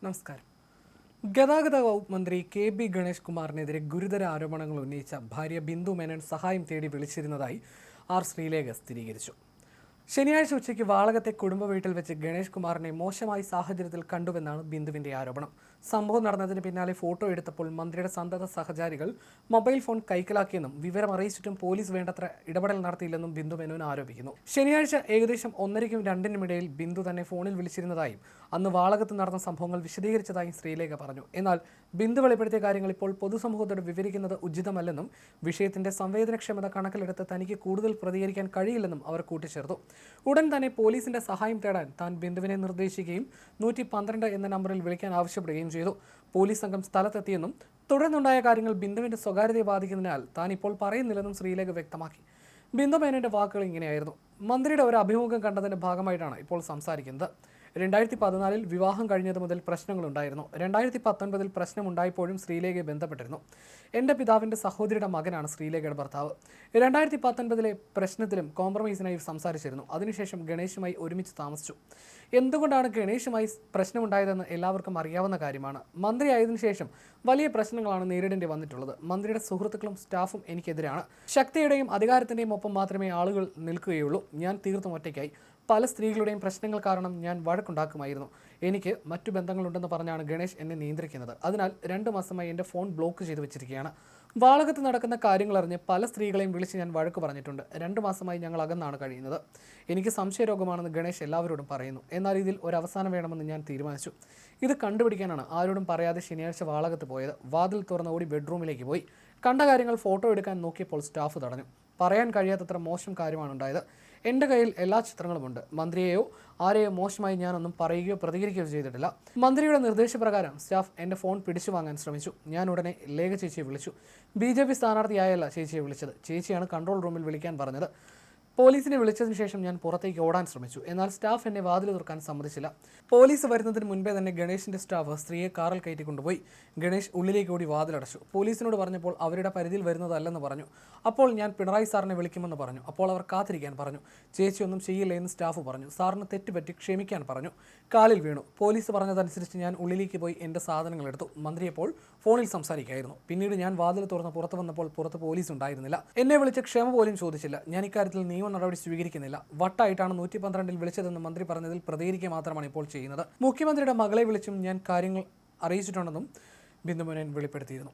നമസ്കാരം. ഗതാഗത വകുപ്പ് മന്ത്രി കെ.ബി. ഗണേഷ് കുമാറിനെതിരെ ഗുരുതര ആരോപണങ്ങൾ ഉന്നയിച്ച ഭാര്യ ബിന്ദു മേനോൻ സഹായം തേടി വിളിച്ചിരുന്നതായി ആർ. ശ്രീലേഖ സ്ഥിരീകരിച്ചു. ശനിയാഴ്ച ഉച്ചയ്ക്ക് വാളകത്തെ കുടുംബ വീട്ടിൽ വെച്ച് ഗണേഷ് കുമാറിനെ മോശമായ സാഹചര്യത്തിൽ കണ്ടുവെന്നാണ് ബിന്ദുവിന്റെ ആരോപണം. സംഭവം നടന്നതിന് പിന്നാലെ ഫോട്ടോ എടുത്തപ്പോൾ മന്ത്രിയുടെ സന്തത സഹചാരികൾ മൊബൈൽ ഫോൺ കൈക്കലാക്കിയെന്നും വിവരം അറിയിച്ചിട്ടും പോലീസ് വേണ്ടത്ര ഇടപെടൽ നടത്തിയില്ലെന്നും ബിന്ദു മേനോൻ ആരോപിക്കുന്നു. ശനിയാഴ്ച ഏകദേശം 1:30-നും 2:00-നും ഇടയിൽ ബിന്ദു തന്നെ ഫോണിൽ വിളിച്ചിരുന്നതായും അന്ന് വാളകത്ത് നടന്ന സംഭവങ്ങൾ വിശദീകരിച്ചതായും ശ്രീലേഖ പറഞ്ഞു. എന്നാൽ ബിന്ദു വെളിപ്പെടുത്തിയ കാര്യങ്ങൾ ഇപ്പോൾ പൊതുസമൂഹത്തോട് വിവരിക്കുന്നത് ഉചിതമല്ലെന്നും വിഷയത്തിന്റെ സംവേദനക്ഷമത കണക്കിലെടുത്ത് തനിക്ക് കൂടുതൽ പ്രതികരിക്കാൻ കഴിയില്ലെന്നും അവർ കൂട്ടിച്ചേർത്തു. ഉടൻ തന്നെ പോലീസിന്റെ സഹായം തേടാൻ താൻ ബിന്ദുവിനെ നിർദ്ദേശിക്കുകയും 112 എന്ന നമ്പറിൽ വിളിക്കാൻ ആവശ്യപ്പെടുകയും ചെയ്തു. പോലീസ് സംഘം സ്ഥലത്തെത്തിയെന്നും തുടർന്നുണ്ടായ കാര്യങ്ങൾ ബിന്ദുവിന്റെ സ്വകാര്യതയെ ബാധിക്കുന്നതിനാൽ താൻ ഇപ്പോൾ പറയുന്നില്ലെന്നും ശ്രീലേഖ വ്യക്തമാക്കി. ബിന്ദു മേനോന്റെ വാക്കുകൾ ഇങ്ങനെയായിരുന്നു. മന്ത്രിയുടെ ഒരു അഭിമുഖം കണ്ടതിന്റെ ഭാഗമായിട്ടാണ് ഇപ്പോൾ സംസാരിക്കുന്നത്. 2014 വിവാഹം കഴിഞ്ഞത് മുതൽ പ്രശ്നങ്ങളുണ്ടായിരുന്നു. 2019 പ്രശ്നമുണ്ടായപ്പോഴും ശ്രീലേഖയെ ബന്ധപ്പെട്ടിരുന്നു. എൻ്റെ പിതാവിൻ്റെ സഹോദരിയുടെ മകനാണ് ശ്രീലേഖയുടെ ഭർത്താവ്. 2019 പ്രശ്നത്തിലും കോംപ്രമൈസിനായി സംസാരിച്ചിരുന്നു. അതിനുശേഷം ഗണേഷുമായി ഒരുമിച്ച് താമസിച്ചു. എന്തുകൊണ്ടാണ് ഗണേഷുമായി പ്രശ്നമുണ്ടായതെന്ന് എല്ലാവർക്കും അറിയാവുന്ന കാര്യമാണ്. മന്ത്രിയായതിനു ശേഷം വലിയ പ്രശ്നങ്ങളാണ് നേരിടേണ്ടി വന്നിട്ടുള്ളത്. മന്ത്രിയുടെ സുഹൃത്തുക്കളും സ്റ്റാഫും എനിക്കെതിരാണ്. ശക്തിയുടെയും അധികാരത്തിൻ്റെയും ഒപ്പം മാത്രമേ ആളുകൾ നിൽക്കുകയുള്ളൂ. ഞാൻ തീർത്തും ഒറ്റയ്ക്കായി. പല സ്ത്രീകളുടെയും പ്രശ്നങ്ങൾ കാരണം ഞാൻ വഴക്കുണ്ടാക്കുമായിരുന്നു. എനിക്ക് മറ്റു ബന്ധങ്ങളുണ്ടെന്ന് പറഞ്ഞാണ് ഗണേഷ് എന്നെ നിയന്ത്രിക്കുന്നത്. അതിനാൽ 2 മാസമായി എൻ്റെ ഫോൺ ബ്ലോക്ക് ചെയ്ത് വെച്ചിരിക്കുകയാണ്. വാളകത്ത് നടക്കുന്ന കാര്യങ്ങൾ അറിഞ്ഞ് പല സ്ത്രീകളെയും വിളിച്ച് ഞാൻ വഴക്ക് പറഞ്ഞിട്ടുണ്ട്. 2 മാസമായി ഞങ്ങൾ അകന്നാണ് കഴിയുന്നത്. എനിക്ക് സംശയരോഗമാണെന്ന് ഗണേഷ് എല്ലാവരോടും പറയുന്നു. എന്നാൽ ഇതിൽ ഒരു അവസാനം വേണമെന്ന് ഞാൻ തീരുമാനിച്ചു. ഇത് കണ്ടുപിടിക്കാനാണ് ആരോടും പറയാതെ ശനിയാഴ്ച വാളകത്ത് പോയത്. വാതിൽ തുറന്ന് ഓടി ബെഡ്റൂമിലേക്ക് പോയി. കണ്ട കാര്യങ്ങൾ ഫോട്ടോ എടുക്കാൻ നോക്കിയപ്പോൾ സ്റ്റാഫ് തടഞ്ഞു. പറയാൻ കഴിയാത്തത്ര മോശം കാര്യമാണ് ഉണ്ടായത്. എൻ്റെ കയ്യിൽ എല്ലാ ചിത്രങ്ങളുമുണ്ട്. മന്ത്രിയെയോ ആരെയോ മോശമായി ഞാനൊന്നും പറയുകയോ പ്രതികരിക്കുകയോ ചെയ്തിട്ടില്ല. മന്ത്രിയുടെ നിർദ്ദേശപ്രകാരം സ്റ്റാഫ് എൻ്റെ ഫോൺ പിടിച്ചു വാങ്ങാൻ ശ്രമിച്ചു. ഞാൻ ഉടനെ ലേഖ ചേച്ചിയെ വിളിച്ചു. BJP സ്ഥാനാർത്ഥിയായല്ല ചേച്ചിയെ വിളിച്ചത്. ചേച്ചിയാണ് കൺട്രോൾ റൂമിൽ വിളിക്കാൻ പറഞ്ഞത്. പോലീസിനെ വിളിച്ചതിന് ശേഷം ഞാൻ പുറത്തേക്ക് ഓടാൻ ശ്രമിച്ചു. എന്നാൽ സ്റ്റാഫ് എന്നെ വാതിൽ തുറക്കാൻ സമ്മതിച്ചില്ല. പോലീസ് വരുന്നതിന് മുൻപേ തന്നെ ഗണേഷിൻ്റെ സ്റ്റാഫ് സ്ത്രീയെ കാറിൽ കയറ്റി കൊണ്ടുപോയി. ഗണേഷ് ഉള്ളിലേക്ക് ഓടി വാതിലടച്ചു. പോലീസിനോട് പറഞ്ഞപ്പോൾ അവരുടെ പരിധിയിൽ വരുന്നതല്ലെന്ന് പറഞ്ഞു. അപ്പോൾ ഞാൻ പിണറായി സാറിനെ വിളിക്കുമെന്ന് പറഞ്ഞു. അപ്പോൾ അവർ കാത്തിരിക്കാൻ പറഞ്ഞു. ചേച്ചി ഒന്നും ചെയ്യില്ല എന്ന് സ്റ്റാഫ് പറഞ്ഞു. സാറിന് തെറ്റുപറ്റി ക്ഷമിക്കാൻ പറഞ്ഞു. കാലിൽ വീണു. പോലീസ് പറഞ്ഞതനുസരിച്ച് ഞാൻ ഉള്ളിലേക്ക് പോയി എൻ്റെ സാധനങ്ങൾ എടുത്തു. മന്ത്രിയപ്പോൾ ഫോണിൽ സംസാരിക്കായിരുന്നു. പിന്നീട് ഞാൻ വാതിൽ തുറന്ന് പുറത്ത് വന്നപ്പോൾ പുറത്ത് പോലീസ് ഉണ്ടായിരുന്നില്ല. എന്നെ വിളിച്ച് ക്ഷമ പോലും ചോദിച്ചില്ല. ഞാൻ ഇക്കാര്യത്തിൽ നിയമ നടപടി സ്വീകരിക്കുന്നില്ല. വട്ടായിട്ടാണ് 112 വിളിച്ചതെന്ന് മന്ത്രി പറഞ്ഞതിൽ പ്രതികരിക്കുക മാത്രമാണ് ഇപ്പോൾ ചെയ്യുന്നത്. മുഖ്യമന്ത്രിയുടെ മകളെ വിളിച്ചും ഞാൻ കാര്യങ്ങൾ അറിയിച്ചിട്ടുണ്ടെന്നും ബിന്ദു മേനോൻ വെളിപ്പെടുത്തിയിരുന്നു.